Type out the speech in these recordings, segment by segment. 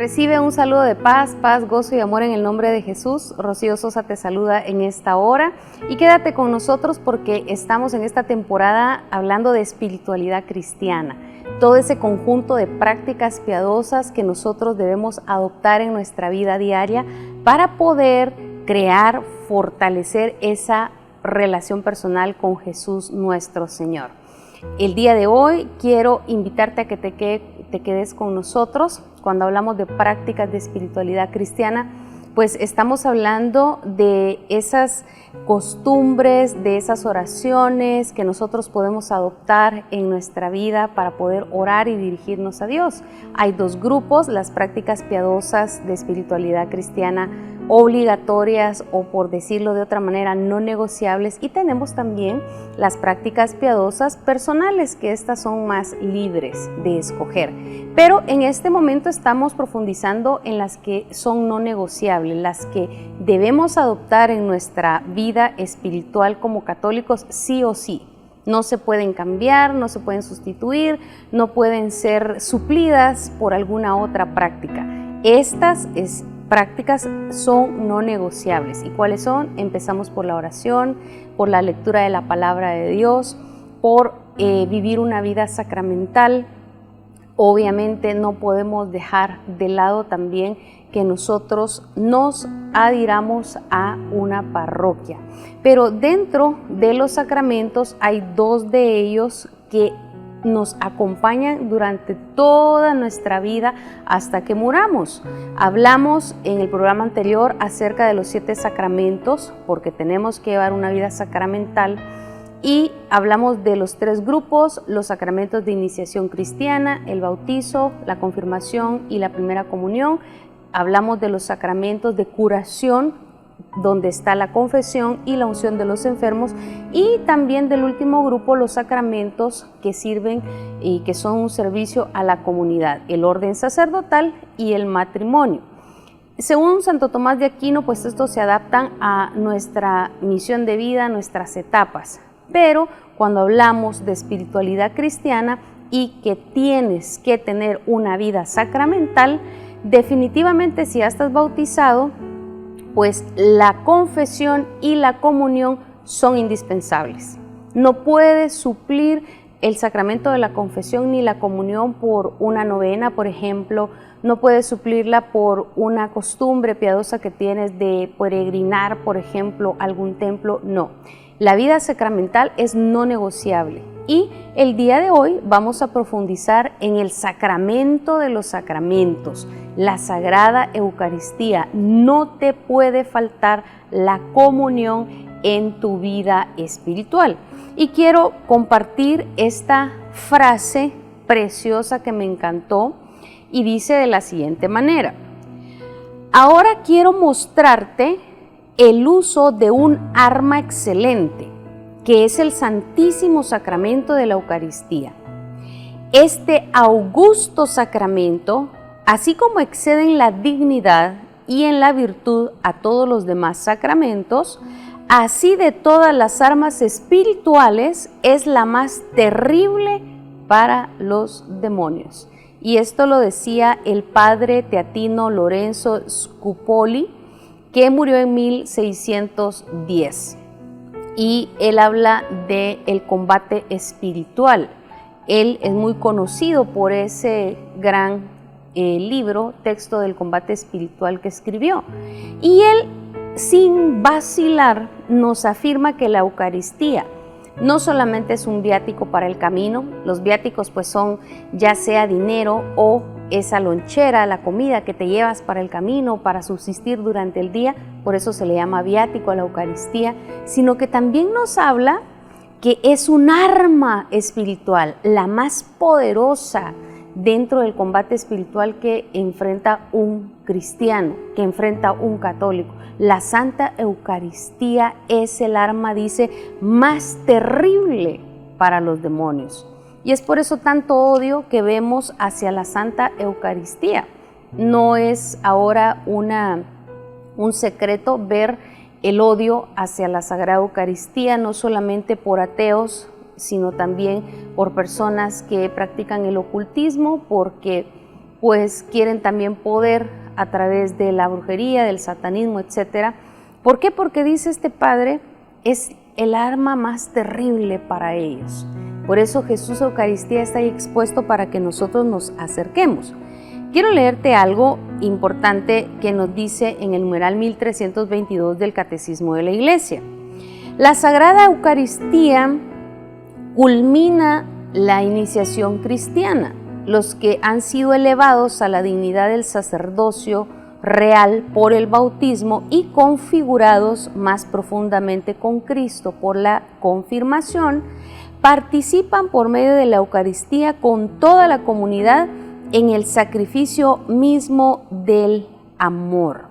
Recibe un saludo de paz, gozo y amor en el nombre de Jesús. Rocío Sosa te saluda en esta hora y quédate con nosotros porque estamos en esta temporada hablando de espiritualidad cristiana. Todo ese conjunto de prácticas piadosas que nosotros debemos adoptar en nuestra vida diaria para poder crear, fortalecer esa relación personal con Jesús nuestro Señor. El día de hoy quiero invitarte a que te quedes con nosotros. Cuando hablamos de prácticas de espiritualidad cristiana, pues estamos hablando de esas costumbres, de esas oraciones que nosotros podemos adoptar en nuestra vida para poder orar y dirigirnos a Dios. Hay dos grupos: las prácticas piadosas de espiritualidad cristiana obligatorias o, por decirlo de otra manera, no negociables, y tenemos también las prácticas piadosas personales, que estas son más libres de escoger. Pero en este momento estamos profundizando en las que son no negociables, las que debemos adoptar en nuestra vida espiritual como católicos sí o sí. No se pueden cambiar, no se pueden sustituir, no pueden ser suplidas por alguna otra práctica. Estas prácticas son no negociables. ¿Y cuáles son? Empezamos por la oración, por la lectura de la palabra de Dios, por vivir una vida sacramental. Obviamente no podemos dejar de lado también que nosotros nos adhiramos a una parroquia. Pero dentro de los sacramentos hay dos de ellos que nos acompañan durante toda nuestra vida hasta que muramos. Hablamos en el programa anterior acerca de los 7 sacramentos, porque tenemos que llevar una vida sacramental, y hablamos de los 3 grupos: los sacramentos de iniciación cristiana, el bautizo, la confirmación y la primera comunión. Hablamos de los sacramentos de curación, donde está la confesión y la unción de los enfermos, y también del último grupo, los sacramentos que sirven y que son un servicio a la comunidad: el orden sacerdotal y el matrimonio. Según Santo Tomás de Aquino, pues estos se adaptan a nuestra misión de vida, a nuestras etapas. Pero cuando hablamos de espiritualidad cristiana y que tienes que tener una vida sacramental, definitivamente, si ya estás bautizado, pues la confesión y la comunión son indispensables. No puedes suplir el sacramento de la confesión ni la comunión por una novena, por ejemplo. No puedes suplirla por una costumbre piadosa que tienes de peregrinar, por ejemplo, a algún templo. No. La vida sacramental es no negociable. Y el día de hoy vamos a profundizar en el sacramento de los sacramentos, la Sagrada Eucaristía. No te puede faltar la comunión en tu vida espiritual. Y quiero compartir esta frase preciosa que me encantó y dice de la siguiente manera: ahora quiero mostrarte el uso de un arma excelente, que es el Santísimo Sacramento de la Eucaristía. Este augusto sacramento, así como excede en la dignidad y en la virtud a todos los demás sacramentos, así de todas las armas espirituales es la más terrible para los demonios. Y esto lo decía el padre teatino Lorenzo Scupoli, que murió en 1610. Y él habla del combate espiritual. Él es muy conocido por ese gran libro, Texto del Combate Espiritual, que escribió. Y él, sin vacilar, nos afirma que la Eucaristía no solamente es un viático para el camino. Los viáticos pues son ya sea dinero o esa lonchera, la comida que te llevas para el camino, para subsistir durante el día, por eso se le llama viático a la Eucaristía, sino que también nos habla que es un arma espiritual, la más poderosa dentro del combate espiritual que enfrenta un cristiano, que enfrenta un católico. La Santa Eucaristía es el arma, dice, más terrible para los demonios. Y es por eso tanto odio que vemos hacia la Santa Eucaristía. No es ahora un secreto ver el odio hacia la Sagrada Eucaristía, no solamente por ateos, sino también por personas que practican el ocultismo, porque pues quieren también poder a través de la brujería, del satanismo, etc. ¿Por qué? Porque dice este padre, es el arma más terrible para ellos. Por eso Jesús Eucaristía está ahí expuesto para que nosotros nos acerquemos. Quiero leerte algo importante que nos dice en el numeral 1322 del Catecismo de la Iglesia. La Sagrada Eucaristía culmina la iniciación cristiana. Los que han sido elevados a la dignidad del sacerdocio real por el bautismo y configurados más profundamente con Cristo por la confirmación, participan por medio de la Eucaristía con toda la comunidad en el sacrificio mismo del amor.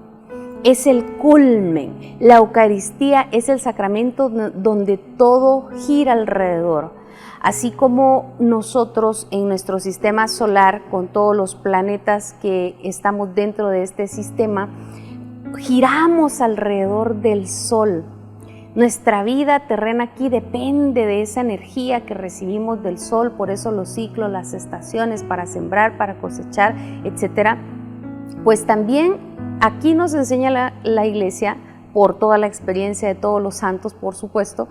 Es el culmen. La Eucaristía es el sacramento donde todo gira alrededor. Así como nosotros en nuestro sistema solar, con todos los planetas que estamos dentro de este sistema, giramos alrededor del Sol. Nuestra vida terrena aquí depende de esa energía que recibimos del Sol, por eso los ciclos, las estaciones para sembrar, para cosechar, etc. Pues también aquí nos enseña la Iglesia, por toda la experiencia de todos los santos, por supuesto,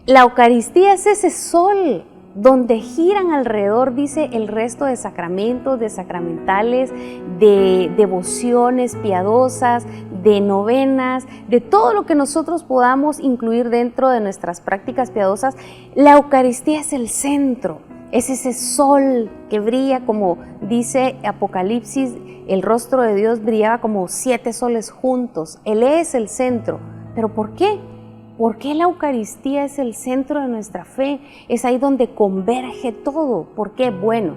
la Eucaristía es ese sol donde giran alrededor, dice, el resto de sacramentos, de sacramentales, de devociones piadosas, de novenas, de todo lo que nosotros podamos incluir dentro de nuestras prácticas piadosas. La Eucaristía es el centro, es ese sol que brilla, como dice Apocalipsis, el rostro de Dios brillaba como 7 soles juntos. Él es el centro. ¿Pero por qué? ¿Por qué la Eucaristía es el centro de nuestra fe? Es ahí donde converge todo. ¿Por qué? Bueno,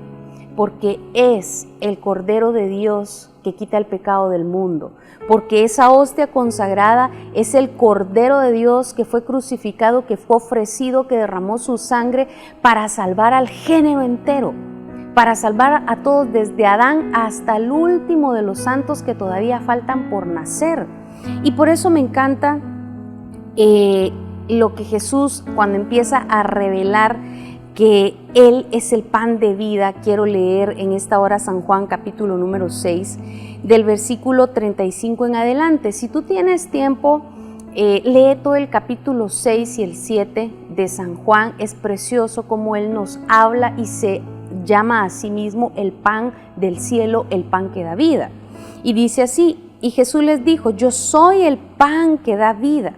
porque es el Cordero de Dios que quita el pecado del mundo. Porque esa hostia consagrada es el Cordero de Dios que fue crucificado, que fue ofrecido, que derramó su sangre para salvar al género entero. Para salvar a todos desde Adán hasta el último de los santos que todavía faltan por nacer. Y por eso me encanta lo que Jesús, cuando empieza a revelar que Él es el pan de vida, quiero leer en esta hora San Juan capítulo número 6, del versículo 35 en adelante. Si tú tienes tiempo, lee todo el capítulo 6 y el 7 de San Juan. Es precioso como Él nos habla y se llama a sí mismo el pan del cielo, el pan que da vida. Y dice así, y Jesús les dijo, yo soy el pan que da vida.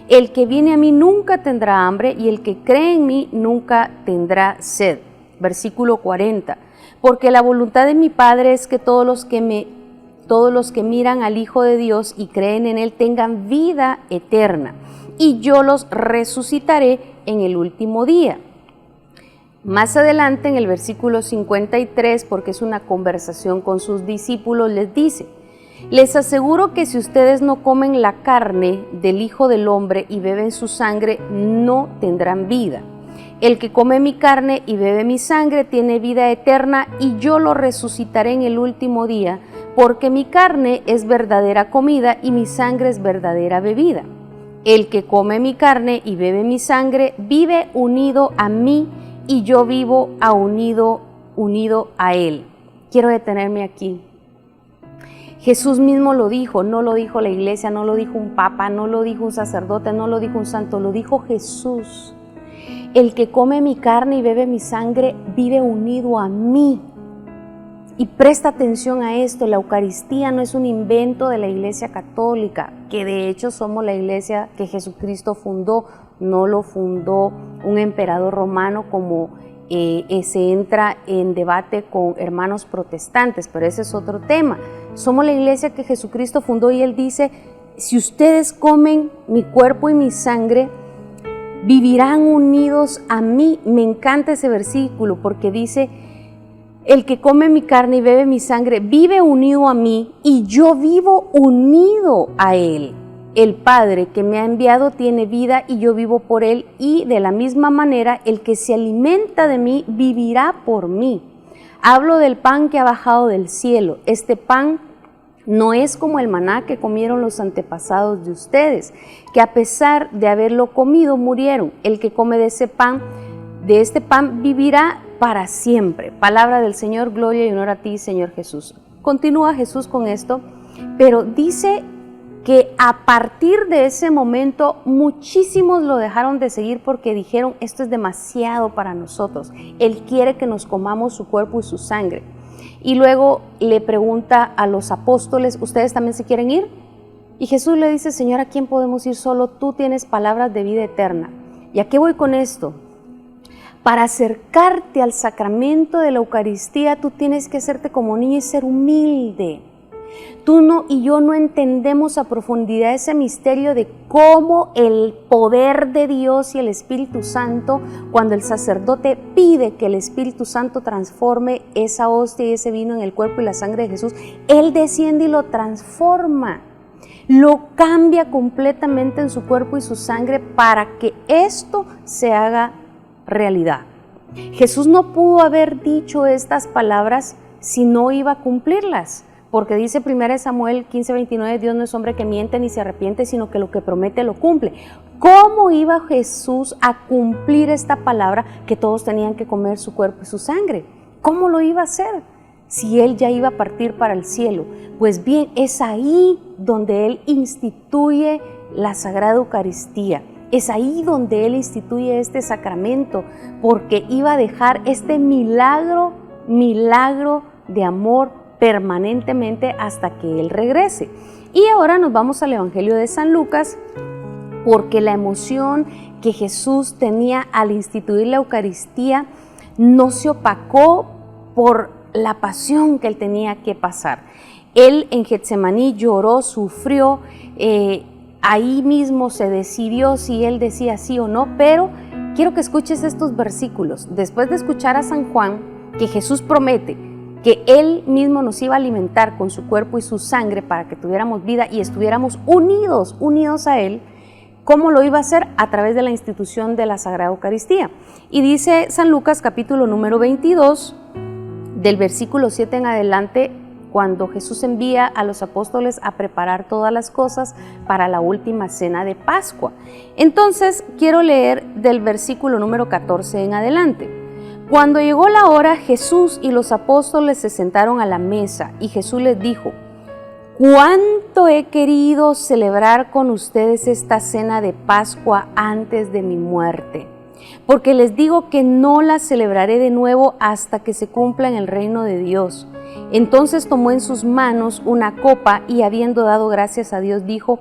El que viene a mí nunca tendrá hambre y el que cree en mí nunca tendrá sed. Versículo 40. Porque la voluntad de mi Padre es que todos los que miran al Hijo de Dios y creen en Él tengan vida eterna, y yo los resucitaré en el último día. Más adelante en el versículo 53, porque es una conversación con sus discípulos, les dice, les aseguro que si ustedes no comen la carne del Hijo del Hombre y beben su sangre, no tendrán vida. El que come mi carne y bebe mi sangre tiene vida eterna y yo lo resucitaré en el último día, porque mi carne es verdadera comida y mi sangre es verdadera bebida. El que come mi carne y bebe mi sangre vive unido a mí y yo vivo unido a Él. Quiero detenerme aquí. Jesús mismo lo dijo, no lo dijo la iglesia, no lo dijo un papa, no lo dijo un sacerdote, no lo dijo un santo, lo dijo Jesús. El que come mi carne y bebe mi sangre vive unido a mí. Y presta atención a esto, la Eucaristía no es un invento de la Iglesia Católica, que de hecho somos la iglesia que Jesucristo fundó, no lo fundó un emperador romano como se entra en debate con hermanos protestantes, pero ese es otro tema. Somos la iglesia que Jesucristo fundó y Él dice, si ustedes comen mi cuerpo y mi sangre, vivirán unidos a mí. Me encanta ese versículo porque dice, el que come mi carne y bebe mi sangre vive unido a mí y yo vivo unido a Él. El Padre que me ha enviado tiene vida y yo vivo por Él, y de la misma manera el que se alimenta de mí vivirá por mí. Hablo del pan que ha bajado del cielo. Este pan no es como el maná que comieron los antepasados de ustedes, que a pesar de haberlo comido murieron. El que come de este pan vivirá para siempre. Palabra del Señor, gloria y honor a ti, Señor Jesús. Continúa Jesús con esto, pero dice que a partir de ese momento muchísimos lo dejaron de seguir porque dijeron, esto es demasiado para nosotros. Él quiere que nos comamos su cuerpo y su sangre. Y luego le pregunta a los apóstoles, ¿ustedes también se quieren ir? Y Jesús le dice, Señor, ¿a quién podemos ir? Solo tú tienes palabras de vida eterna. ¿Y a qué voy con esto? Para acercarte al sacramento de la Eucaristía, tú tienes que hacerte como niño y ser humilde. Tú y yo no entendemos a profundidad ese misterio de cómo el poder de Dios y el Espíritu Santo, cuando el sacerdote pide que el Espíritu Santo transforme esa hostia y ese vino en el cuerpo y la sangre de Jesús, Él desciende y lo transforma, lo cambia completamente en su cuerpo y su sangre para que esto se haga realidad. Jesús no pudo haber dicho estas palabras si no iba a cumplirlas. Porque dice 1 Samuel 15:29, Dios no es hombre que miente ni se arrepiente, sino que lo que promete lo cumple. ¿Cómo iba Jesús a cumplir esta palabra que todos tenían que comer su cuerpo y su sangre? ¿Cómo lo iba a hacer si Él ya iba a partir para el cielo? Pues bien, es ahí donde Él instituye la Sagrada Eucaristía. Es ahí donde Él instituye este sacramento, porque iba a dejar este milagro de amor permanentemente hasta que Él regrese. Y ahora nos vamos al Evangelio de San Lucas, porque la emoción que Jesús tenía al instituir la Eucaristía no se opacó por la pasión que Él tenía que pasar. Él en Getsemaní lloró, sufrió, ahí mismo se decidió si Él decía sí o no, pero quiero que escuches estos versículos. Después de escuchar a San Juan, que Jesús promete que Él mismo nos iba a alimentar con su cuerpo y su sangre para que tuviéramos vida y estuviéramos unidos a Él. ¿Cómo lo iba a hacer? A través de la institución de la Sagrada Eucaristía. Y dice San Lucas capítulo número 22, del versículo 7 en adelante, cuando Jesús envía a los apóstoles a preparar todas las cosas para la última cena de Pascua. Entonces, quiero leer del versículo número 14 en adelante. Cuando llegó la hora, Jesús y los apóstoles se sentaron a la mesa y Jesús les dijo, ¿cuánto he querido celebrar con ustedes esta cena de Pascua antes de mi muerte? Porque les digo que no la celebraré de nuevo hasta que se cumpla en el reino de Dios. Entonces tomó en sus manos una copa y habiendo dado gracias a Dios dijo,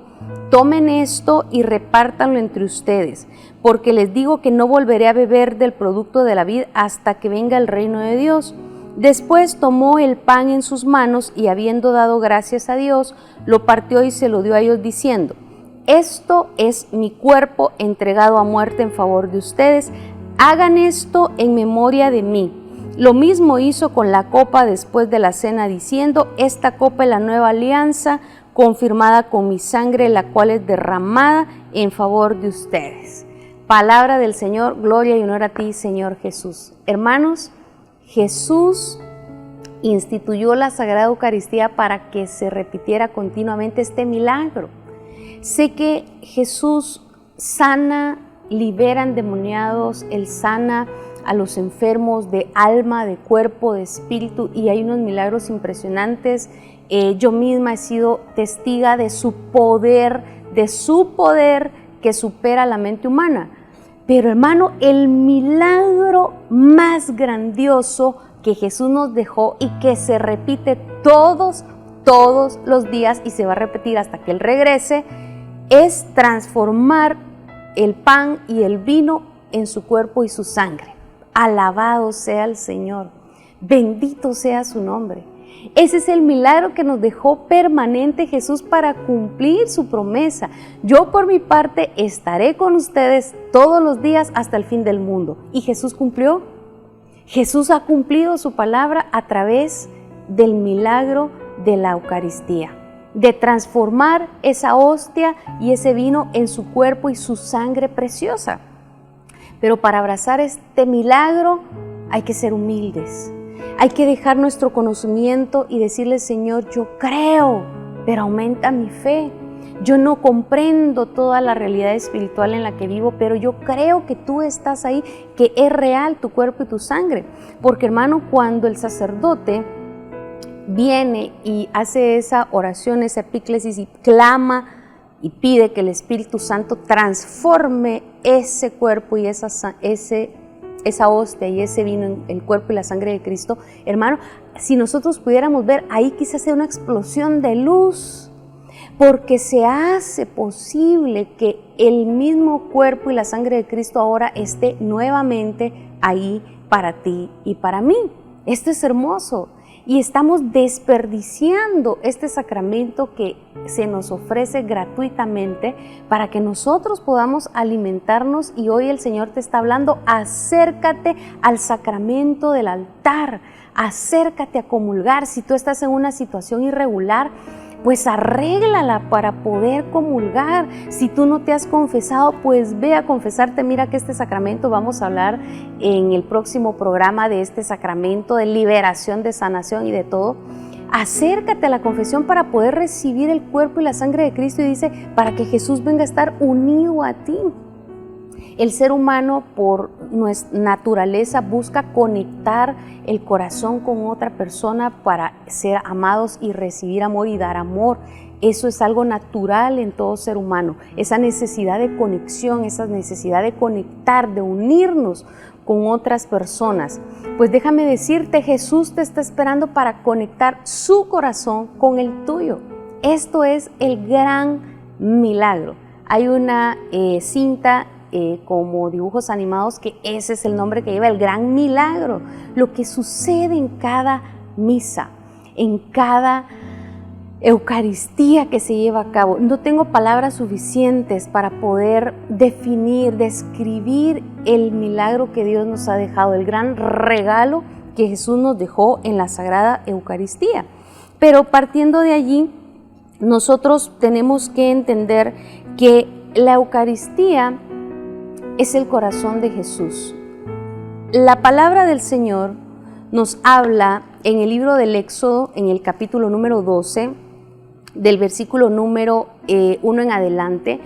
tomen esto y repártanlo entre ustedes, porque les digo que no volveré a beber del producto de la vid hasta que venga el reino de Dios. Después tomó el pan en sus manos y habiendo dado gracias a Dios, lo partió y se lo dio a ellos diciendo, esto es mi cuerpo entregado a muerte en favor de ustedes, hagan esto en memoria de mí. Lo mismo hizo con la copa después de la cena diciendo, esta copa es la nueva alianza confirmada con mi sangre, la cual es derramada en favor de ustedes. Palabra del Señor, gloria y honor a ti, Señor Jesús. Hermanos, Jesús instituyó la Sagrada Eucaristía para que se repitiera continuamente este milagro. Sé que Jesús sana, libera endemoniados, Él sana a los enfermos de alma, de cuerpo, de espíritu, y hay unos milagros impresionantes. Yo misma he sido testiga de su poder que supera la mente humana. Pero hermano, el milagro más grandioso que Jesús nos dejó y que se repite todos los días y se va a repetir hasta que Él regrese, es transformar el pan y el vino en su cuerpo y su sangre. Alabado sea el Señor, bendito sea su nombre. Ese es el milagro que nos dejó permanente Jesús para cumplir su promesa. Yo por mi parte estaré con ustedes todos los días hasta el fin del mundo. ¿Y Jesús cumplió? Jesús ha cumplido su palabra a través del milagro de la Eucaristía, de transformar esa hostia y ese vino en su cuerpo y su sangre preciosa. Pero para abrazar este milagro hay que ser humildes. Hay que dejar nuestro conocimiento y decirle, Señor, yo creo, pero aumenta mi fe. yo no comprendo toda la realidad espiritual en la que vivo, pero yo creo que tú estás ahí, que es real tu cuerpo y tu sangre. Porque hermano, cuando el sacerdote viene y hace esa oración, esa epíclesis y clama y pide que el Espíritu Santo transforme ese cuerpo y esa hostia y ese vino en el cuerpo y la sangre de Cristo, hermano, si nosotros pudiéramos ver, ahí quizás sea una explosión de luz, porque se hace posible que el mismo cuerpo y la sangre de Cristo ahora esté nuevamente ahí para ti y para mí. Esto es hermoso. Y estamos desperdiciando este sacramento que se nos ofrece gratuitamente para que nosotros podamos alimentarnos. Y hoy el Señor te está hablando: acércate al sacramento del altar, acércate a comulgar. Si tú estás en una situación irregular, pues arréglala para poder comulgar. Si tú no te has confesado, pues ve a confesarte. Mira que este sacramento, vamos a hablar en el próximo programa de este sacramento de liberación, de sanación y de todo. Acércate a la confesión para poder recibir el cuerpo y la sangre de Cristo, y dice, para que Jesús venga a estar unido a ti. El ser humano por nuestra naturaleza busca conectar el corazón con otra persona para ser amados y recibir amor y dar amor. Eso es algo natural en todo ser humano, esa necesidad de conexión, esa necesidad de conectar, de unirnos con otras personas. Pues déjame decirte, Jesús te está esperando para conectar su corazón con el tuyo. Esto es el gran milagro. Hay una cinta como dibujos animados que ese es el nombre que lleva, el gran milagro. Lo que sucede en cada misa, en cada Eucaristía que se lleva a cabo. No tengo palabras suficientes para poder definir, describir el milagro que Dios nos ha dejado, el gran regalo que Jesús nos dejó en la Sagrada Eucaristía. Pero partiendo de allí, nosotros tenemos que entender que la Eucaristía es el corazón de Jesús. La palabra del Señor nos habla en el libro del Éxodo, en el capítulo número 12, del versículo número 1 en adelante.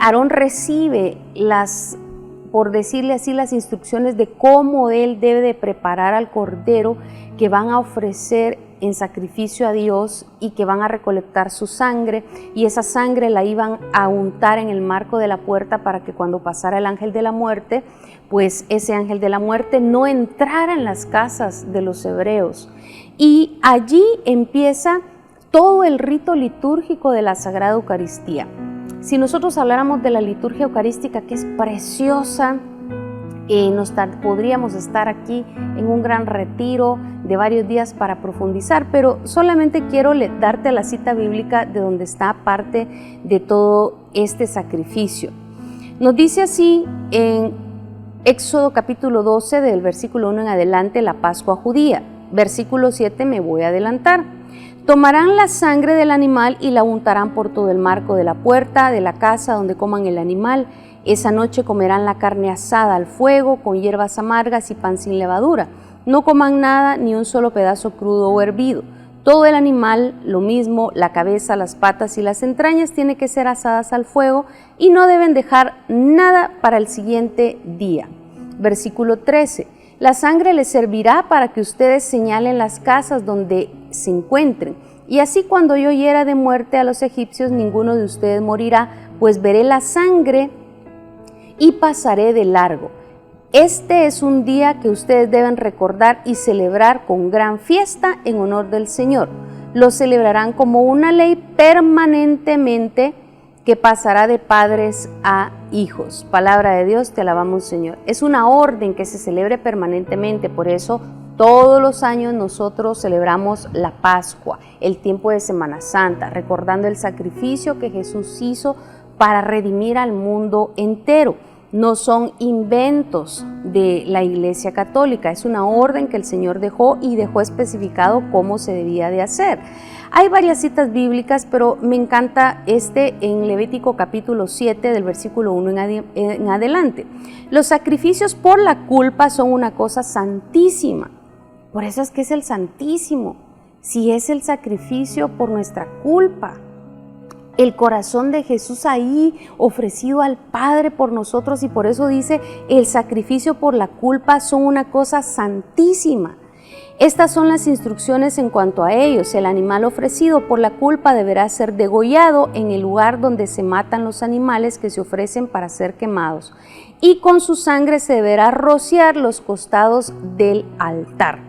Aarón recibe por decirle así, las instrucciones de cómo él debe de preparar al cordero que van a ofrecer en sacrificio a Dios y que van a recolectar su sangre, y esa sangre la iban a untar en el marco de la puerta para que cuando pasara el ángel de la muerte, pues ese ángel de la muerte no entrara en las casas de los hebreos. Y allí empieza todo el rito litúrgico de la Sagrada Eucaristía. Si nosotros habláramos de la liturgia eucarística, que es preciosa, podríamos estar aquí en un gran retiro de varios días para profundizar, pero solamente quiero darte la cita bíblica de donde está parte de todo este sacrificio. Nos dice así en Éxodo capítulo 12, del versículo 1 en adelante, la Pascua judía. Versículo 7 me voy a adelantar. Tomarán la sangre del animal y la untarán por todo el marco de la puerta de la casa donde coman el animal. Esa noche comerán la carne asada al fuego, con hierbas amargas y pan sin levadura. No coman nada, ni un solo pedazo crudo o hervido. Todo el animal, lo mismo, la cabeza, las patas y las entrañas, tiene que ser asadas al fuego y no deben dejar nada para el siguiente día. Versículo 13. La sangre les servirá para que ustedes señalen las casas donde se encuentren. Y así cuando yo hiera de muerte a los egipcios, ninguno de ustedes morirá, pues veré la sangre y pasaré de largo. Este es un día que ustedes deben recordar y celebrar con gran fiesta en honor del Señor. Lo celebrarán como una ley permanentemente que pasará de padres a hijos. Palabra de Dios, te alabamos, Señor. Es una orden que se celebre permanentemente, por eso todos los años nosotros celebramos la Pascua, el tiempo de Semana Santa, recordando el sacrificio que Jesús hizo para redimir al mundo entero. No son inventos de la Iglesia Católica, es una orden que el Señor dejó y dejó especificado cómo se debía de hacer. Hay varias citas bíblicas, pero me encanta en Levítico capítulo 7 del versículo 1 en adelante. Los sacrificios por la culpa son una cosa santísima. Por eso es que es el Santísimo, si es el sacrificio por nuestra culpa. el corazón de Jesús ahí ofrecido al Padre por nosotros, y por eso dice, el sacrificio por la culpa son una cosa santísima. Estas son las instrucciones en cuanto a ellos. El animal ofrecido por la culpa deberá ser degollado en el lugar donde se matan los animales que se ofrecen para ser quemados, y con su sangre se deberá rociar los costados del altar.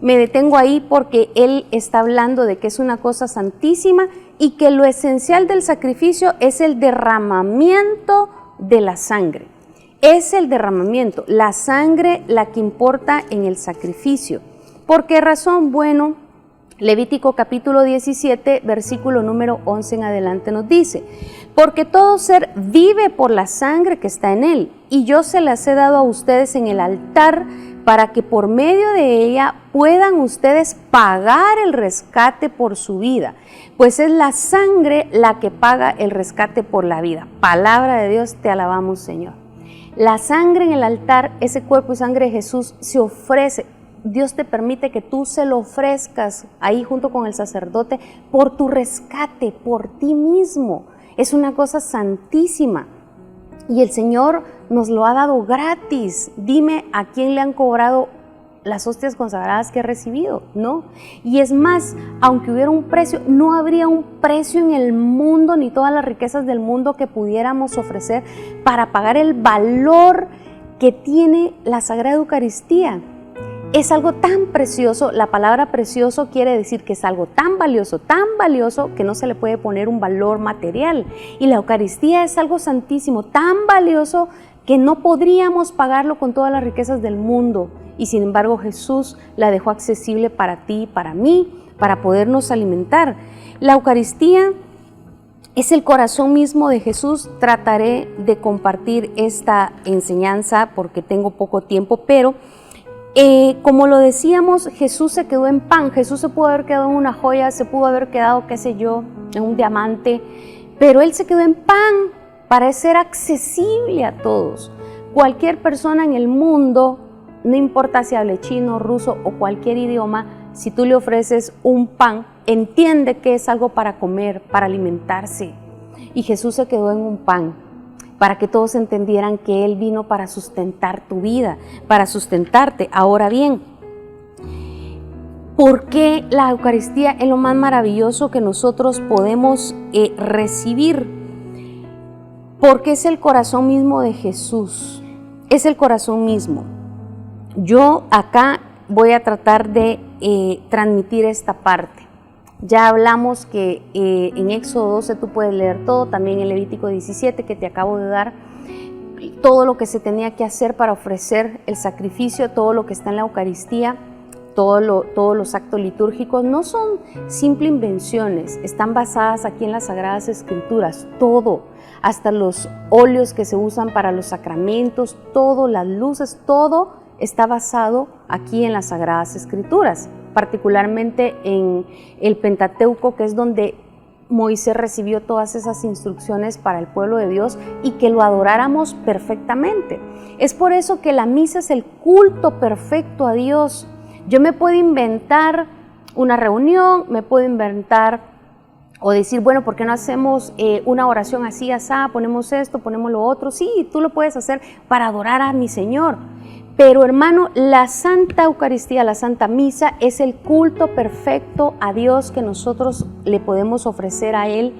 Me detengo ahí porque él está hablando de que es una cosa santísima y que lo esencial del sacrificio es el derramamiento de la sangre. Es el derramamiento, la sangre la que importa en el sacrificio. ¿Por qué razón? Bueno, Levítico capítulo 17, versículo número 11 en adelante nos dice: porque todo ser vive por la sangre que está en él, y yo se las he dado a ustedes en el altar para que por medio de ella puedan ustedes pagar el rescate por su vida, pues es la sangre la que paga el rescate por la vida. Palabra de Dios, te alabamos, Señor. La sangre en el altar, ese cuerpo y sangre de Jesús se ofrece. Dios te permite que tú se lo ofrezcas ahí junto con el sacerdote por tu rescate, por ti mismo. Es una cosa santísima y el Señor nos lo ha dado gratis. Dime a quién le han cobrado las hostias consagradas que he recibido, ¿no? Y es más, aunque hubiera un precio, no habría un precio en el mundo ni todas las riquezas del mundo que pudiéramos ofrecer para pagar el valor que tiene la Sagrada Eucaristía. Es algo tan precioso. La palabra precioso quiere decir que es algo tan valioso que no se le puede poner un valor material. Y la Eucaristía es algo santísimo, tan valioso que no podríamos pagarlo con todas las riquezas del mundo. Y sin embargo Jesús la dejó accesible para ti y para mí, para podernos alimentar. La Eucaristía es el corazón mismo de Jesús. Trataré de compartir esta enseñanza porque tengo poco tiempo, pero como lo decíamos, Jesús se quedó en pan. Jesús se pudo haber quedado en una joya, se pudo haber quedado, qué sé yo, en un diamante, pero Él se quedó en pan para ser accesible a todos. Cualquier persona en el mundo, no importa si hable chino, ruso o cualquier idioma, si tú le ofreces un pan, entiende que es algo para comer, para alimentarse. Y Jesús se quedó en un pan, para que todos entendieran que Él vino para sustentar tu vida, para sustentarte. Ahora bien, ¿por qué la Eucaristía es lo más maravilloso que nosotros podemos recibir? Porque es el corazón mismo de Jesús, es el corazón mismo. Yo acá voy a tratar de transmitir esta parte. Ya hablamos que en Éxodo 12 tú puedes leer todo, también en Levítico 17 que te acabo de dar, todo lo que se tenía que hacer para ofrecer el sacrificio, todo lo que está en la Eucaristía, todos los actos litúrgicos, no son simples invenciones, están basadas aquí en las Sagradas Escrituras, todo, hasta los óleos que se usan para los sacramentos, todo, las luces, todo está basado aquí en las Sagradas Escrituras, particularmente en el Pentateuco, que es donde Moisés recibió todas esas instrucciones para el pueblo de Dios y que lo adoráramos perfectamente. Es por eso que la misa es el culto perfecto a Dios. Yo me puedo inventar una reunión, me puedo inventar o decir, bueno, ¿por qué no hacemos una oración así, asá, ponemos esto, ponemos lo otro? Sí, tú lo puedes hacer para adorar a mi Señor. Pero hermano, la Santa Eucaristía, la Santa Misa es el culto perfecto a Dios que nosotros le podemos ofrecer a Él,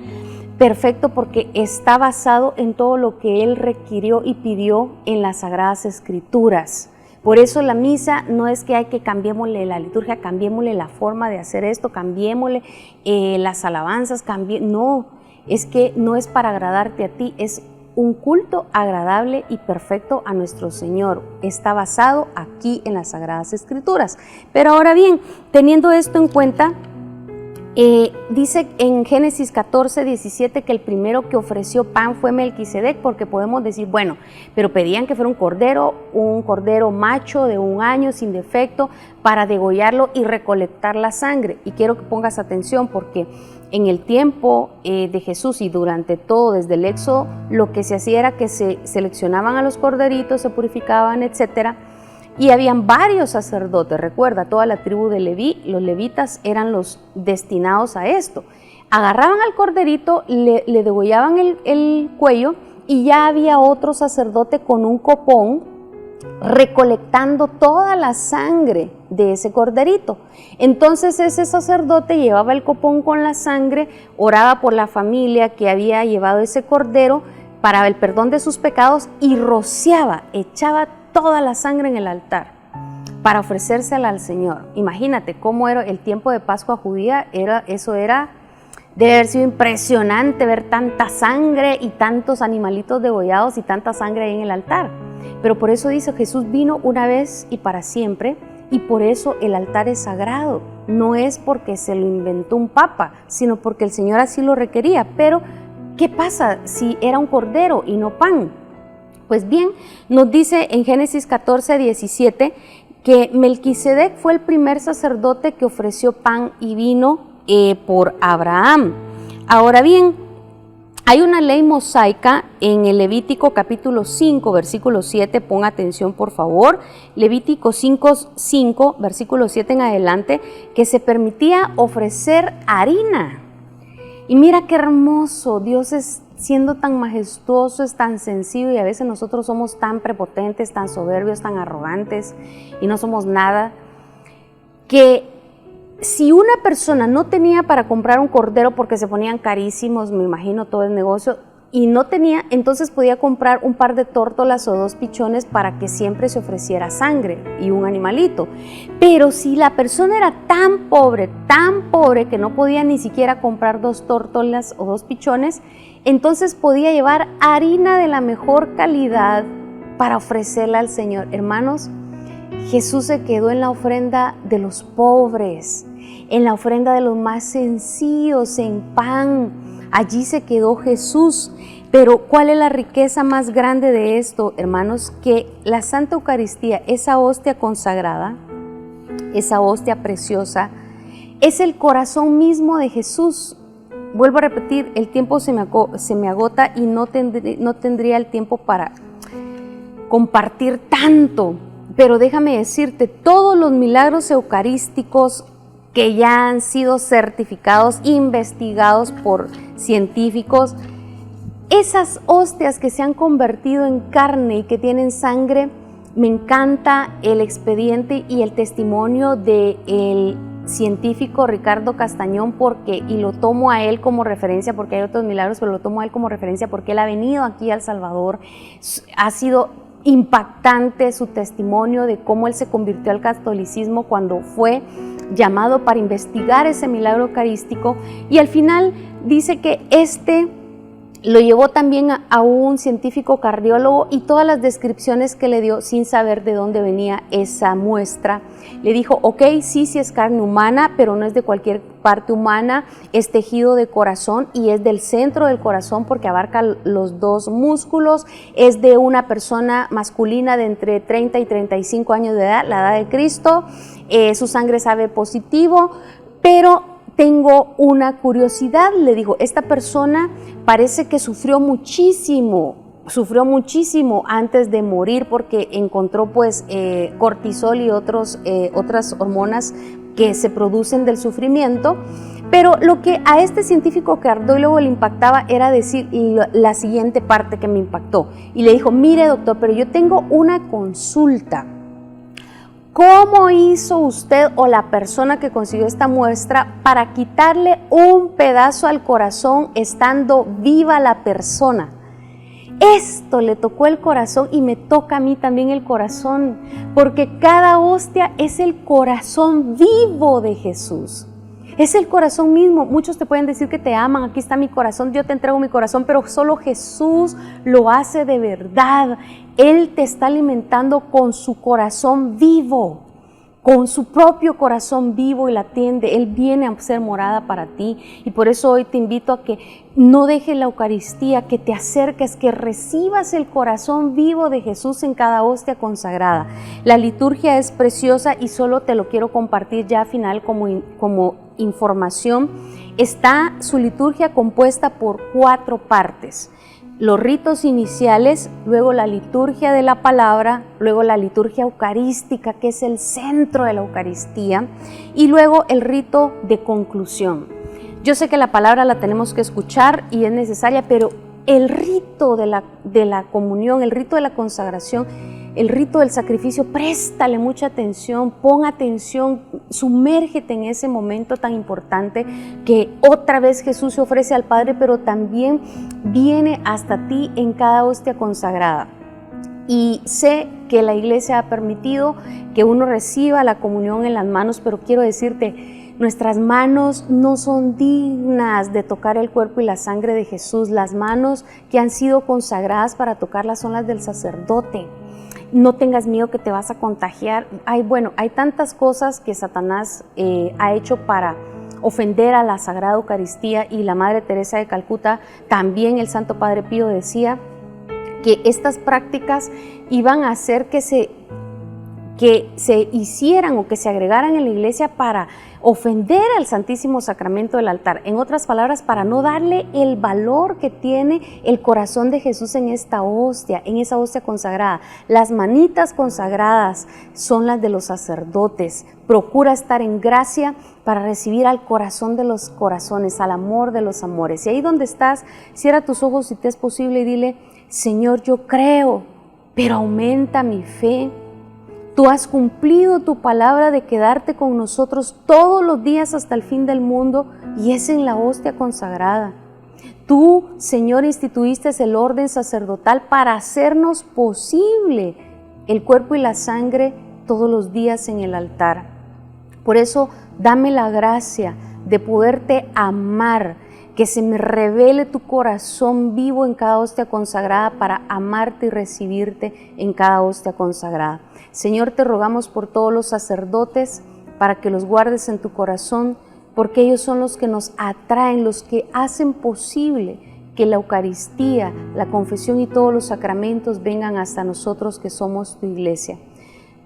perfecto porque está basado en todo lo que Él requirió y pidió en las Sagradas Escrituras. Por eso la misa no es que hay que cambiémosle la liturgia, cambiémosle la forma de hacer esto, cambiémosle las alabanzas, no, es que no es para agradarte a ti, es un culto agradable y perfecto a nuestro Señor. Está basado aquí en las Sagradas Escrituras. Pero ahora bien, teniendo esto en cuenta, dice en Génesis 14, 17 que el primero que ofreció pan fue Melquisedec, porque podemos decir, bueno, pero pedían que fuera un cordero macho de 1 año sin defecto para degollarlo y recolectar la sangre. Y quiero que pongas atención porque en el tiempo de Jesús y durante todo, desde el Éxodo, lo que se hacía era que se seleccionaban a los corderitos, se purificaban, etcétera, y habían varios sacerdotes. Recuerda, toda la tribu de Leví, los levitas eran los destinados a esto. Agarraban al corderito, le degollaban el cuello y ya había otro sacerdote con un copón recolectando toda la sangre de ese corderito. Entonces ese sacerdote llevaba el copón con la sangre, oraba por la familia que había llevado ese cordero para el perdón de sus pecados y rociaba, echaba toda la sangre en el altar para ofrecérsela al Señor. Imagínate cómo era el tiempo de Pascua judía, debe haber sido impresionante ver tanta sangre y tantos animalitos degollados y tanta sangre ahí en el altar. Pero por eso dice, Jesús vino una vez y para siempre, y por eso el altar es sagrado. No es porque se lo inventó un papa, sino porque el Señor así lo requería. Pero, ¿qué pasa si era un cordero y no pan? Pues bien, nos dice en Génesis 14:17 que Melquisedec fue el primer sacerdote que ofreció pan y vino por Abraham. Ahora bien, hay una ley mosaica en el Levítico capítulo 5, versículo 7, pon atención por favor, Levítico 5, versículo 7 en adelante, que se permitía ofrecer harina. Y mira qué hermoso, Dios es siendo tan majestuoso, es tan sencillo y a veces nosotros somos tan prepotentes, tan soberbios, tan arrogantes y no somos nada, que si una persona no tenía para comprar un cordero porque se ponían carísimos, me imagino todo el negocio, y no tenía, entonces podía comprar un par de tórtolas o 2 pichones para que siempre se ofreciera sangre y un animalito. Pero si la persona era tan pobre que no podía ni siquiera comprar 2 tórtolas o 2 pichones, entonces podía llevar harina de la mejor calidad para ofrecerla al Señor. Hermanos, Jesús se quedó en la ofrenda de los pobres, en la ofrenda de los más sencillos, en pan. Allí se quedó Jesús. Pero ¿cuál es la riqueza más grande de esto, hermanos? Que la Santa Eucaristía, esa hostia consagrada, esa hostia preciosa, es el corazón mismo de Jesús. Vuelvo a repetir, el tiempo se me agota y no tendría el tiempo para compartir tanto. Pero déjame decirte, todos los milagros eucarísticos que ya han sido certificados, investigados por científicos, esas hostias que se han convertido en carne y que tienen sangre, me encanta el expediente y el testimonio del científico Ricardo Castañón, y lo tomo a él como referencia porque hay otros milagros, pero lo tomo a él como referencia porque él ha venido aquí a El Salvador, ha sido impactante su testimonio de cómo él se convirtió al catolicismo cuando fue llamado para investigar ese milagro eucarístico, y al final dice que lo llevó también a un científico cardiólogo y todas las descripciones que le dio sin saber de dónde venía esa muestra. Le dijo, ok, sí es carne humana, pero no es de cualquier parte humana, es tejido de corazón y es del centro del corazón porque abarca los 2 músculos, es de una persona masculina de entre 30 y 35 años de edad, la edad de Cristo, su sangre sabe positivo, pero tengo una curiosidad, le digo, esta persona parece que sufrió muchísimo antes de morir porque encontró cortisol y otras hormonas que se producen del sufrimiento, pero lo que a este científico cardiólogo le impactaba era decir la siguiente parte que me impactó, y le dijo, mire doctor, pero yo tengo una consulta. ¿Cómo hizo usted o la persona que consiguió esta muestra para quitarle un pedazo al corazón estando viva la persona? Esto le tocó el corazón y me toca a mí también el corazón, porque cada hostia es el corazón vivo de Jesús. Es el corazón mismo. Muchos te pueden decir que te aman, aquí está mi corazón, yo te entrego mi corazón, pero solo Jesús lo hace de verdad. Él te está alimentando con su corazón vivo, con su propio corazón vivo y la atiende. Él viene a ser morada para ti, y por eso hoy te invito a que no dejes la Eucaristía, que te acerques, que recibas el corazón vivo de Jesús en cada hostia consagrada. La liturgia es preciosa y solo te lo quiero compartir ya al final como información. Está su liturgia compuesta por 4 partes. Los ritos iniciales, luego la liturgia de la palabra, luego la liturgia eucarística, que es el centro de la Eucaristía, y luego el rito de conclusión. Yo sé que la palabra la tenemos que escuchar y es necesaria, pero el rito de la comunión, el rito de la consagración, el rito del sacrificio, préstale mucha atención, pon atención, sumérgete en ese momento tan importante que otra vez Jesús se ofrece al Padre, pero también viene hasta ti en cada hostia consagrada. Y sé que la iglesia ha permitido que uno reciba la comunión en las manos, pero quiero decirte, nuestras manos no son dignas de tocar el cuerpo y la sangre de Jesús. Las manos que han sido consagradas para tocarlas son las del sacerdote. No tengas miedo que te vas a contagiar. Hay tantas cosas que Satanás ha hecho para ofender a la Sagrada Eucaristía, y la Madre Teresa de Calcuta, también el Santo Padre Pío decía que estas prácticas iban a hacer que se hicieran o que se agregaran en la iglesia para ofender al Santísimo Sacramento del altar. En otras palabras, para no darle el valor que tiene el corazón de Jesús en esta hostia, en esa hostia consagrada. Las manitas consagradas son las de los sacerdotes. Procura estar en gracia para recibir al corazón de los corazones, al amor de los amores. Y ahí donde estás, cierra tus ojos si te es posible y dile: Señor, yo creo, pero aumenta mi fe. Tú has cumplido tu palabra de quedarte con nosotros todos los días hasta el fin del mundo, y es en la hostia consagrada. Tú, Señor, instituiste el orden sacerdotal para hacernos posible el cuerpo y la sangre todos los días en el altar. Por eso, dame la gracia de poderte amar, que se me revele tu corazón vivo en cada hostia consagrada para amarte y recibirte en cada hostia consagrada. Señor, te rogamos por todos los sacerdotes para que los guardes en tu corazón, porque ellos son los que nos atraen, los que hacen posible que la Eucaristía, la confesión y todos los sacramentos vengan hasta nosotros que somos tu iglesia.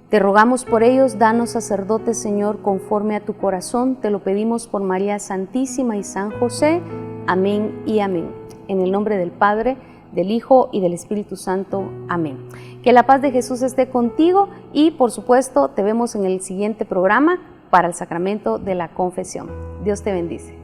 Te rogamos por ellos, danos sacerdotes, Señor, conforme a tu corazón. Te lo pedimos por María Santísima y San José. Amén y amén. En el nombre del Padre, del Hijo y del Espíritu Santo. Amén. Que la paz de Jesús esté contigo y, por supuesto, te vemos en el siguiente programa para el sacramento de la confesión. Dios te bendice.